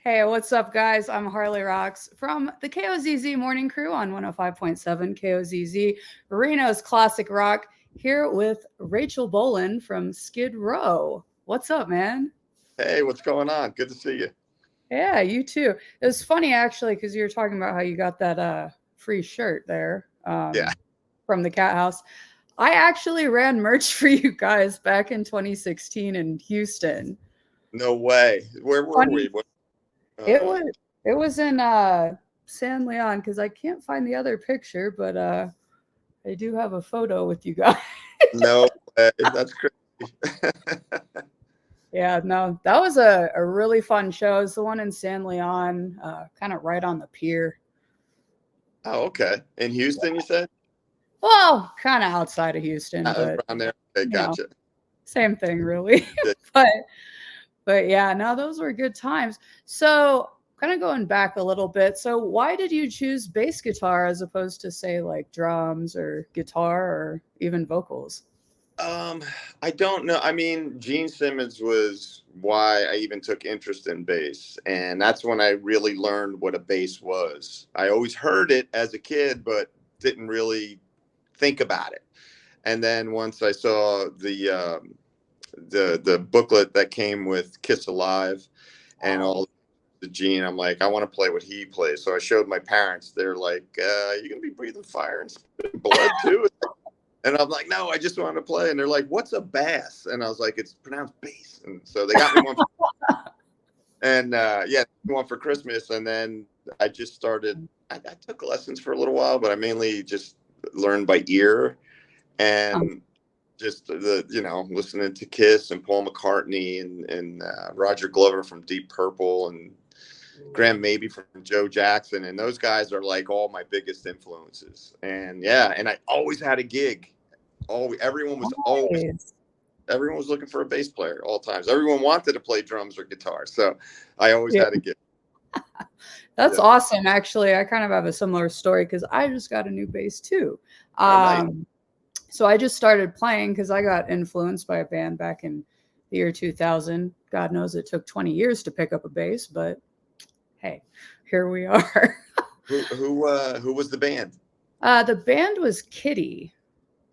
Hey, what's up, guys? I'm Harley Roxx from the KOZZ Morning Crew on 105.7 KOZZ, Reno's Classic Rock, here with Rachel Bolan from Skid Row. What's up, man? Hey, what's going on? Good to see you. Yeah, you too. It was funny, actually, because you were talking about how you got that free shirt there Yeah, from the Cat House. I actually ran merch for you guys back in 2016 in Houston. no way. Where were Funny, we? What, it uh, was it was in San Leon because I can't find the other picture, but I do have a photo with you guys. no way. That's crazy. Yeah, no, that was a really fun show. It's the one in San Leon, kind of right on the pier. Oh, okay. In Houston, you said? Well, kind of outside of Houston, but Around there. Okay, you know, gotcha. same thing really. Yeah. but but yeah, no, those were good times. So kind of going back a little bit. So why did you choose bass guitar as opposed to say like drums or guitar or even vocals? Um, I don't know. I mean, Gene Simmons was why I even took interest in bass, and that's when I really learned what a bass was. I always heard it as a kid, but didn't really think about it. And then once I saw the booklet that came with Kiss Alive and Oh, all the Gene, I'm like, I want to play what he plays. So I showed my parents. They're like, "You gonna be breathing fire and spitting blood too?" And I'm like, "No, I just want to play." And they're like, "What's a bass?" And I was like, "It's pronounced bass." And so they got me one, and yeah, one for Christmas. And then I just started. I took lessons for a little while, but I mainly just learned by ear um, and just listening to Kiss and Paul McCartney and Roger Glover from Deep Purple and Graham Maybe from Joe Jackson, and those guys are like all my biggest influences. And yeah, and I always had a gig. Always, nice. everyone was looking for a bass player all times. Everyone wanted to play drums or guitar, so I always Yeah, had a gig. that's Yeah. awesome. Actually, I kind of have a similar story because I just got a new bass too. Oh, nice. Um, so I just started playing because I got influenced by a band back in the year 2000. God knows it took 20 years to pick up a bass, but hey, here we are. Who was the band? The band was Kitty.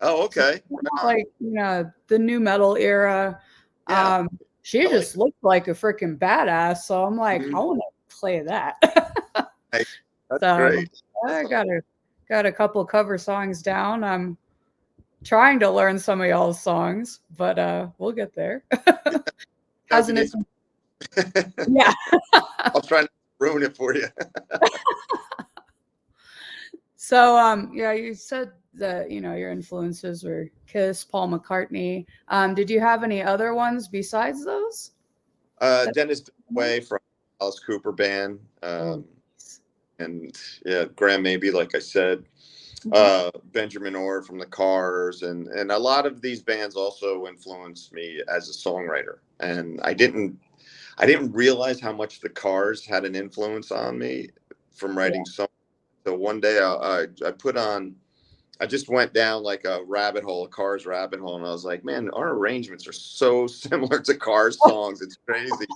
Oh, So okay. Right on. like, the new metal era. Yeah, Um, she I like just it. looked like a freaking badass. So I'm like, I Mhm. want to play that. Hey, that's So great. I That's awesome. got a couple cover songs down. I'm trying to learn some of y'all's songs, but we'll get there. If you Hasn't need it? some, Yeah. I'll try not to ruin it for you. So yeah, you said that your influences were Kiss, Paul McCartney. Did you have any other ones besides those? That- Dennis Dunaway from Alice Cooper Band, Oh, and yeah, Graham Maybe, like I said, mhm. Benjamin Orr from the Cars, and a lot of these bands also influenced me as a songwriter. And I didn't realize how much the Cars had an influence on me from Yeah. writing songs. So one day I put on. I just went down like a rabbit hole, a Cars rabbit hole, and I was like, man, our arrangements are so similar to Cars songs. It's crazy.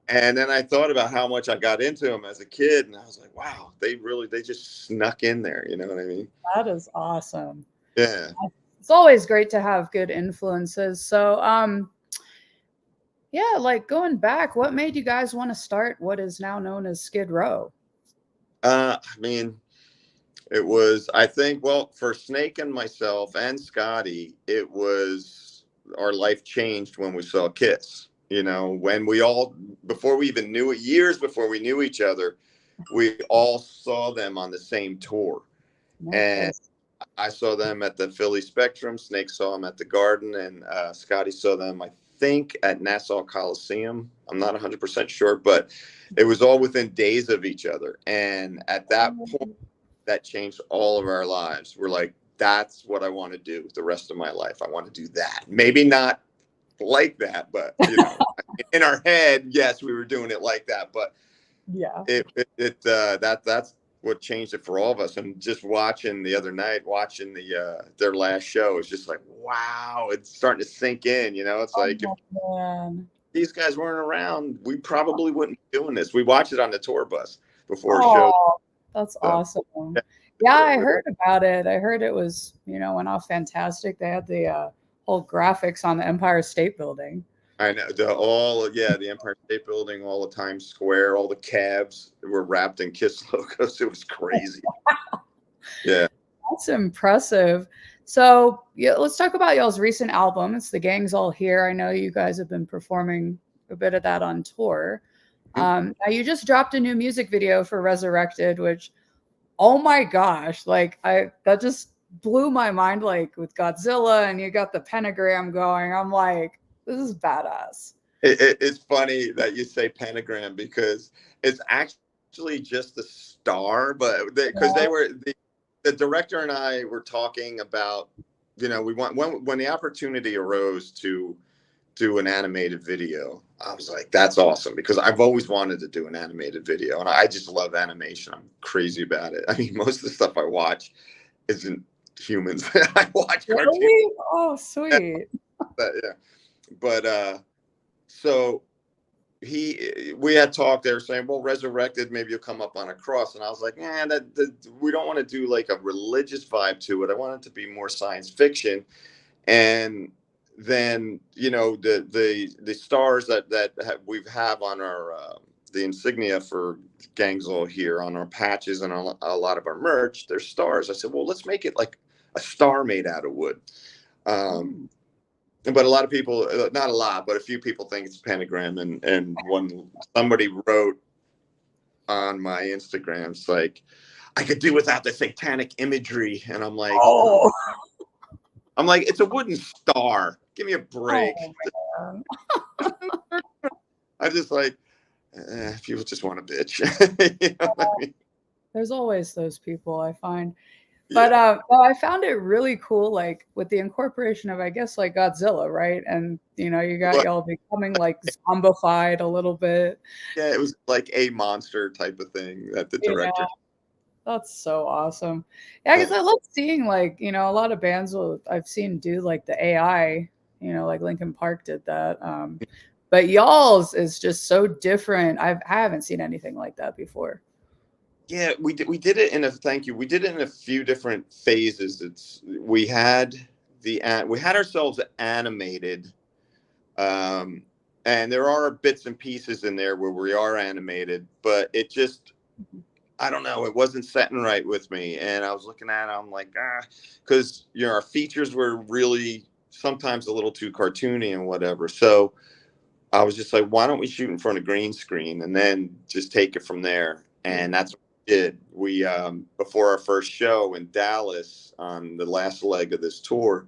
And then I thought about how much I got into them as a kid, and I was like, wow, they just snuck in there. You know what I mean? That is awesome. Yeah. It's always great to have good influences. So, yeah, like going back, what made you guys want to start what is now known as Skid Row? I mean, it was, I think, well, for Snake and myself and Scotty, it was our life changed when we saw Kiss. When we all, before we even knew it, years before we knew each other, we all saw them on the same tour. And Nice. I saw them at the Philly Spectrum. Snake saw them at the Garden, and Scotty saw them, I think, at Nassau Coliseum. I'm not 100% sure, but it was all within days of each other. And at that point, that changed all of our lives. We're like, that's what I want to do the rest of my life. I want to do that. Maybe not like that, but in our head, yes, we were doing it like that. But Yeah. that's what changed it for all of us. And just watching the other night, watching their last show, is just like, wow, it's starting to sink in. It's Oh like if man. these guys weren't around, we probably wouldn't be doing this. We watched it on the tour bus before a show. Oh, that's So, awesome. yeah, Yeah, I so, heard about it. I heard it was, went off fantastic. They had the whole graphics on the Empire State Building. I know the Empire State Building, all the Times Square, all the cabs were wrapped in KISS logos. It was crazy. Yeah. That's impressive. So yeah, let's talk about y'all's recent album. It's The Gang's All Here. I know you guys have been performing a bit of that on tour. Now you just dropped a new music video for Resurrected, which, oh my gosh, like that just blew my mind, like with Godzilla and you got the pentagram going. I'm like, this is badass. It's funny that you say pentagram because it's actually just a star, but because the director and I were talking about, we want when the opportunity arose to do an animated video, I was like, that's awesome because I've always wanted to do an animated video and I just love animation. I'm crazy about it. I mean, most of the stuff I watch isn't humans. I watch cartoons. Really? Oh, sweet. But so we had talked. They were saying, well, Resurrected, maybe you'll come up on a cross. And I was like, we don't want to do like a religious vibe to it. I want it to be more science fiction. And then, the stars that we have on our, the insignia for Gangs All Here on our patches and on a lot of our merch, there's stars. I said, well, let's make it like a star made out of wood. But a lot of people, not a lot, but a few people think it's a pentagram. And when somebody wrote on my Instagram, it's like, I could do without the satanic imagery. And I'm like, it's a wooden star. Give me a break. Oh, I just like, people just want to bitch. You know what I mean? There's always those people, I find. But I found it really cool, like with the incorporation of, I guess, like Godzilla, right? And you got y'all becoming like zombified a little bit. Yeah, it was like a monster type of thing that the director. That's so awesome. Yeah, because I love seeing like a lot of bands I've seen do like the AI, like Linkin Park did that. But y'all's is just so different. I haven't seen anything like that before. Yeah, we did it in we did it in a few different phases. We had ourselves animated, and there are bits and pieces in there where we are animated, but it just, I don't know, it wasn't setting right with me. And I was looking at it, I'm like, because our features were really sometimes a little too cartoony and whatever. So I was just like, why don't we shoot in front of green screen and then just take it from there? And that's did. We before our first show in Dallas on the last leg of this tour,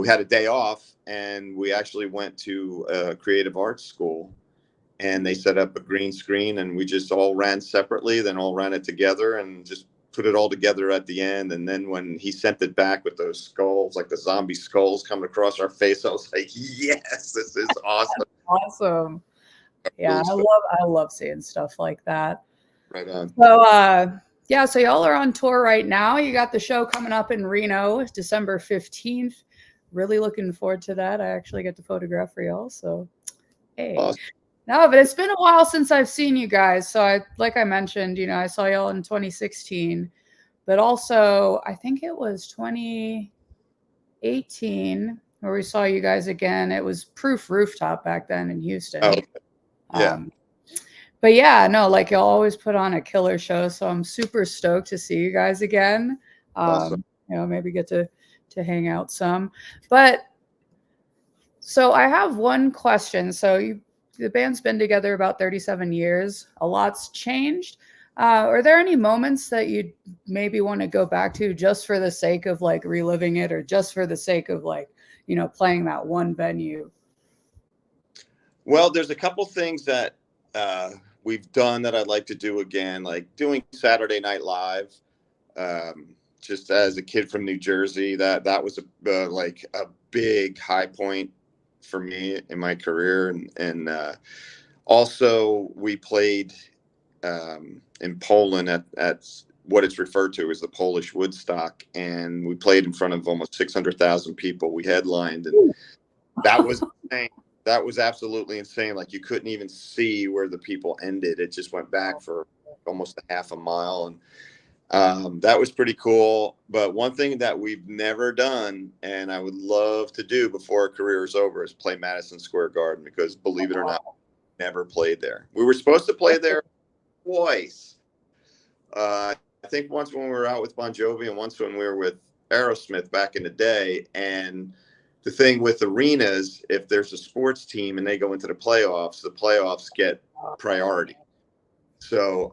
we had a day off and we actually went to a creative arts school and they set up a green screen and we just all ran separately, then all ran it together and just put it all together at the end. And then when he sent it back with those skulls, like the zombie skulls coming across our face, I was like, yes, this is awesome. Awesome. Yeah, I love seeing stuff like that. Right on. So so y'all are on tour right now. You got the show coming up in Reno, December 15th. Really looking forward to that. I actually get to photograph for y'all. So hey. Awesome. No, but it's been a while since I've seen you guys. So like I mentioned, I saw y'all in 2016, but also I think it was 2018 where we saw you guys again. It was Proof Rooftop back then in Houston. Oh, yeah. But yeah, no, like y'all always put on a killer show. So I'm super stoked to see you guys again. Awesome. Maybe get to hang out some. But so I have one question. So the band's been together about 37 years. A lot's changed. Are there any moments that you'd maybe want to go back to just for the sake of like reliving it or just for the sake of like, playing that one venue? Well, there's a couple things that we've done that I'd like to do again, like doing Saturday Night Live. Just as a kid from New Jersey, that was like a big high point for me in my career. And also we played in Poland at what it's referred to as the Polish Woodstock. And we played in front of almost 600,000 people. We headlined, and that was insane. that was absolutely insane. Like you couldn't even see where the people ended. It just went back for almost a half a mile. And that was pretty cool. But one thing that we've never done, and I would love to do before our career is over, is play Madison Square Garden, because believe it or not, we never played there. We were supposed to play there twice. I think once when we were out with Bon Jovi and once when we were with Aerosmith back in the day. And the thing with arenas, if there's a sports team and they go into the playoffs get priority. So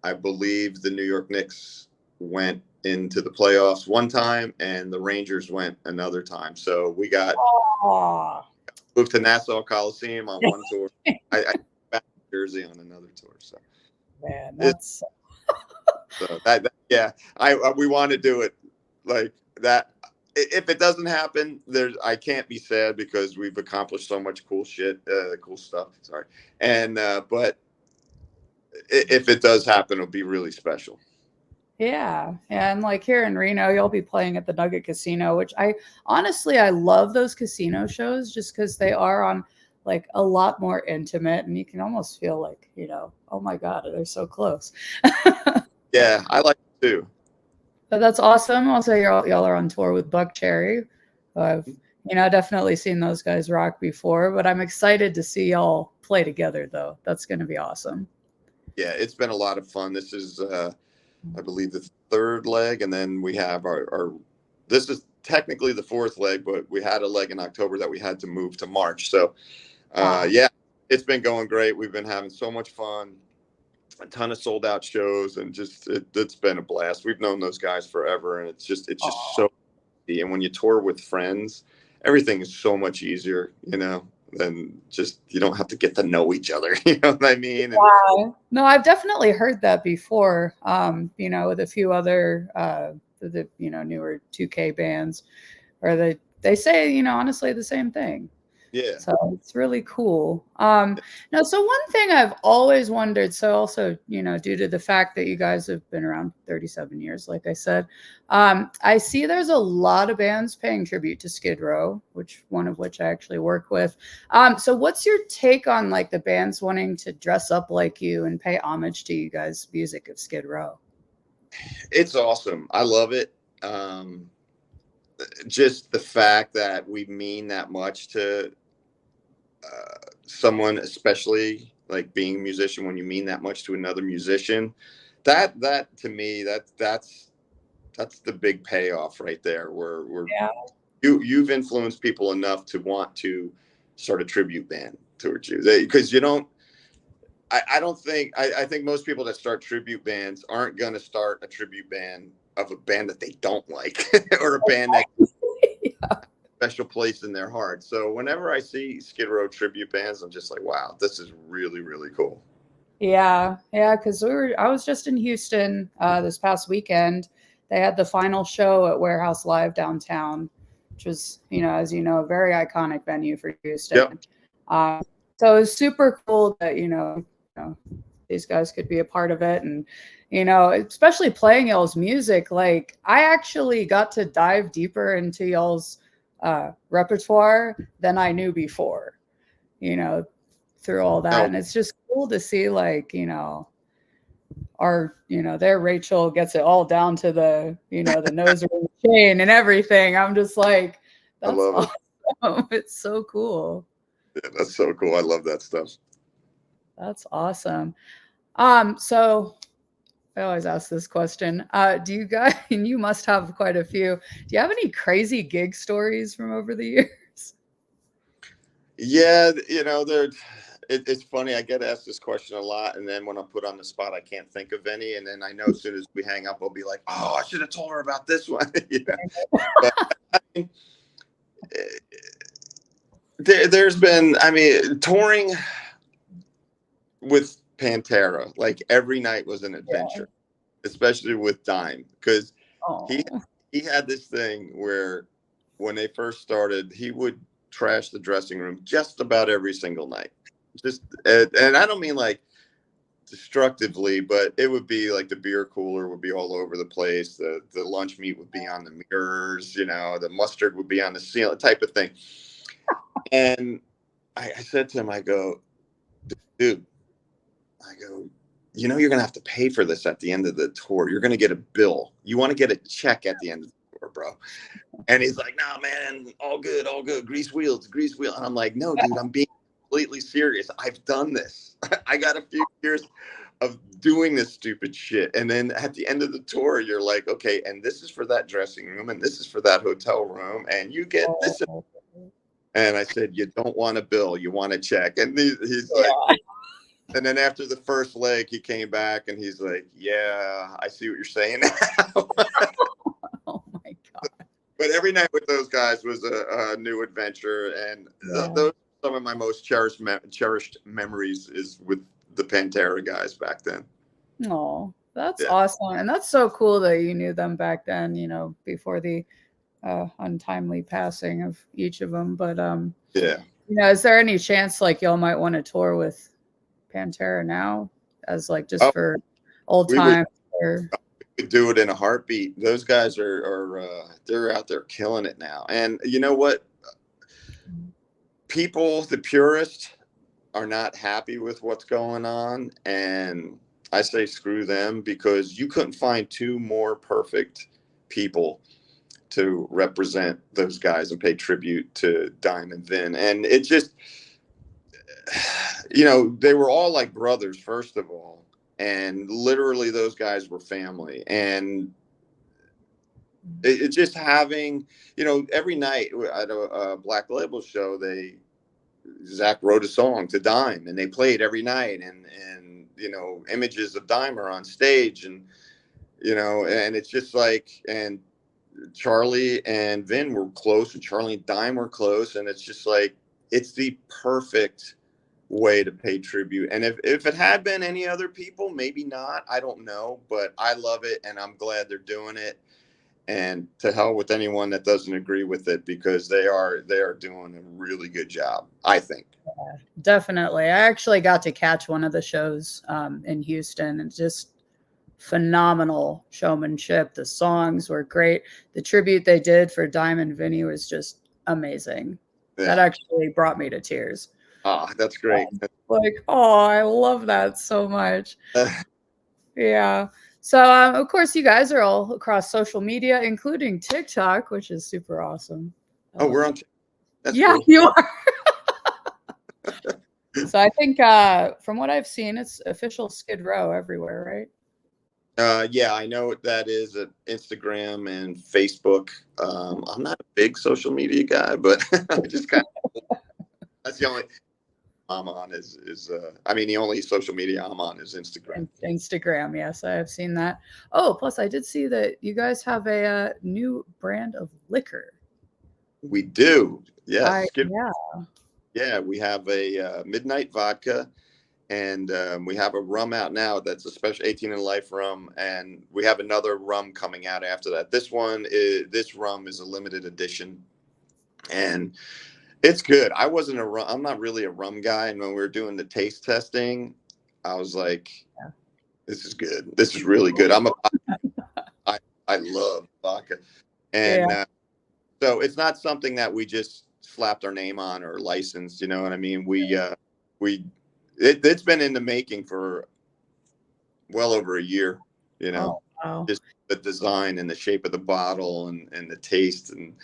I believe the New York Knicks went into the playoffs one time and the Rangers went another time. So we got moved to Nassau Coliseum on one tour. I back to Jersey on another tour. So man, that's so yeah, we want to do it like that. If it doesn't happen, I can't be sad because we've accomplished so much cool stuff. Sorry. And, but if it does happen, it'll be really special. yeah. And like here in Reno, you'll be playing at the Nugget Casino, which I love those casino shows just because they are on like a lot more intimate and you can almost feel like, oh my God, they're so close. Yeah, I like it too. But that's awesome. Also, y'all are on tour with Buck Cherry. I've definitely seen those guys rock before, but I'm excited to see y'all play together though. That's going to be awesome. Yeah, it's been a lot of fun. This is, I believe, the third leg, and then we have our. This is technically the fourth leg, but we had a leg in October that we had to move to March. So, yeah, it's been going great. We've been having so much fun. A ton of sold out shows, and just it's been a blast. We've known those guys forever, and it's just so easy. And when you tour with friends, everything is so much easier, than just you don't have to get to know each other. You know what I mean? Wow. No, I've definitely heard that before. With a few other the newer 2K bands, or they say honestly the same thing. Yeah. So it's really cool. Now, so one thing I've always wondered, so also, due to the fact that you guys have been around 37 years, like I said, I see there's a lot of bands paying tribute to Skid Row, one of which I actually work with. So what's your take on like the bands wanting to dress up like you and pay homage to you guys' music of Skid Row? It's awesome. I love it. Just the fact that we mean that much to someone, especially like being a musician, when you mean that much to another musician, that to me, that's the big payoff right there, where you've influenced people enough to want to start a tribute band towards you, because I think most people that start tribute bands aren't going to start a tribute band of a band that they don't like or a band that special place in their heart. So whenever I see Skid Row tribute bands, I'm just like, wow, this is really, really cool. Yeah, because I was just in Houston this past weekend. They had the final show at Warehouse Live downtown, which was, as you know, a very iconic venue for Houston. Yep. So it was super cool that, these guys could be a part of it. And, especially playing y'all's music, like I actually got to dive deeper into y'all's repertoire than I knew before, through all that. And it's just cool to see, like, their Rachel gets it all down to the, the nose ring chain and everything. I'm just like, that's awesome. It's so cool. Yeah, that's so cool. I love that stuff. That's awesome. So I always ask this question. Do you guys, and you must have quite a few, do you have any crazy gig stories from over the years? Yeah, it's funny. I get asked this question a lot, and then when I'm put on the spot, I can't think of any. And then I know as soon as we hang up, I'll be like, "Oh, I should have told her about this one." But I mean, there's been, touring with Pantera, like every night was an adventure, especially with Dime, because he had this thing where when they first started, he would trash the dressing room just about every single night. And I don't mean like destructively, but it would be like the beer cooler would be all over the place. The lunch meat would be on the mirrors, the mustard would be on the ceiling, type of thing. And I said to him, I go, dude, I go, you know, you're going to have to pay for this at the end of the tour. You're going to get a bill. You want to get a check at the end of the tour, bro. And he's like, nah, man, all good, all good. Grease wheels, grease wheel. And I'm like, no, dude, I'm being completely serious. I've done this. I got a few years of doing this stupid shit. And then at the end of the tour, you're like, okay, and this is for that dressing room, and this is for that hotel room, and you get this. And I said, you don't want a bill, you want a check. And he's like, and then after the first leg, he came back and he's like, yeah, I see what you're saying now. Oh my God. But every night with those guys was a new adventure. And those are some of my most cherished memories is with the Pantera guys back then. Oh, that's awesome. And that's so cool that you knew them back then, before the untimely passing of each of them. But, is there any chance like y'all might want to tour with Pantera now as like just for old time? We could do it in a heartbeat. Those guys are they're out there killing it now. And you know what? People, the purists, are not happy with what's going on, and I say screw them, because you couldn't find two more perfect people to represent those guys and pay tribute to Dime and Vin. And it just, they were all like brothers, first of all, and literally those guys were family. And it just having, every night at a Black Label show, Zach wrote a song to Dime, and they played every night, and images of Dime are on stage, and and it's just like, and Charlie and Vin were close, and Charlie and Dime were close, and it's just like, it's the perfect way to pay tribute. And if it had been any other people, maybe not, I don't know, but I love it, and I'm glad they're doing it. And to hell with anyone that doesn't agree with it, because they are doing a really good job, I think. Yeah, definitely. I actually got to catch one of the shows in Houston, and just phenomenal showmanship. The songs were great. The tribute they did for Diamond Vinny was just amazing. Yeah. That actually brought me to tears. Oh, that's great. Like, oh, I love that so much. Yeah. So, of course, you guys are all across social media, including TikTok, which is super awesome. Oh, we're on. That's cool. You are. So I think from what I've seen, it's official Skid Row everywhere, right? Yeah, I know what that is at Instagram and Facebook. I'm not a big social media guy, but I just kind of, that's the only I'm on is the only social media I'm on is Instagram. Instagram, yes, I have seen that. Oh, plus I did see that you guys have a new brand of liquor. We do, yes. Yeah, we have a midnight vodka, and we have a rum out now that's a special 18 and life rum, and we have another rum coming out after that. This rum is a limited edition, and it's good. I'm not really a rum guy. And when we were doing the taste testing, I was like, this is good. This is really good. I love vodka. And so it's not something that we just slapped our name on or licensed, you know what I mean? It's been in the making for well over a year, Oh, wow. Just the design and the shape of the bottle and the taste and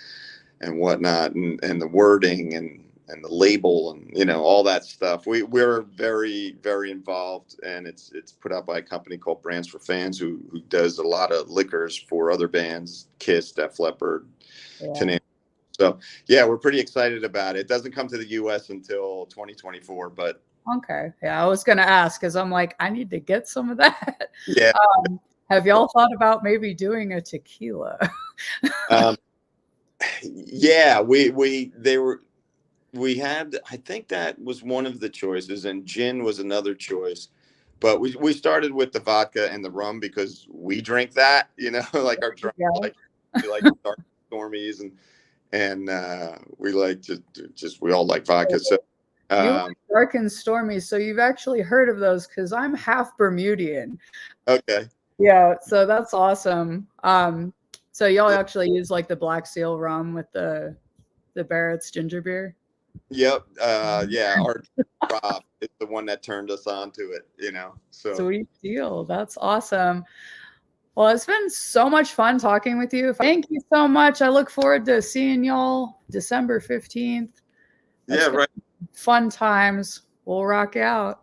whatnot, and the wording and the label and all that stuff. We're very, very involved, and it's put out by a company called Brands for Fans who does a lot of liquors for other bands, Kiss, Def Leppard, to name. So we're pretty excited about it. It doesn't come to the US until 2024, but okay. Yeah, I was gonna ask, because I'm like, I need to get some of that. Yeah. Have y'all thought about maybe doing a tequila? Yeah, we had, I think that was one of the choices, and gin was another choice, but we started with the vodka and the rum because we drink that, like our drink, like we like dark stormies, and we like to we all like vodka. So you like dark and stormy, so you've actually heard of those, because I'm half Bermudian. Okay. Yeah, so that's awesome. So y'all actually use like the Black Seal rum with the Barrett's ginger beer? Yep. Yeah. Our Rob is the one that turned us on to it, so. Sweet deal. That's awesome. Well, it's been so much fun talking with you. Thank you so much. I look forward to seeing y'all December 15th. That's Yeah, right. fun times. We'll rock out.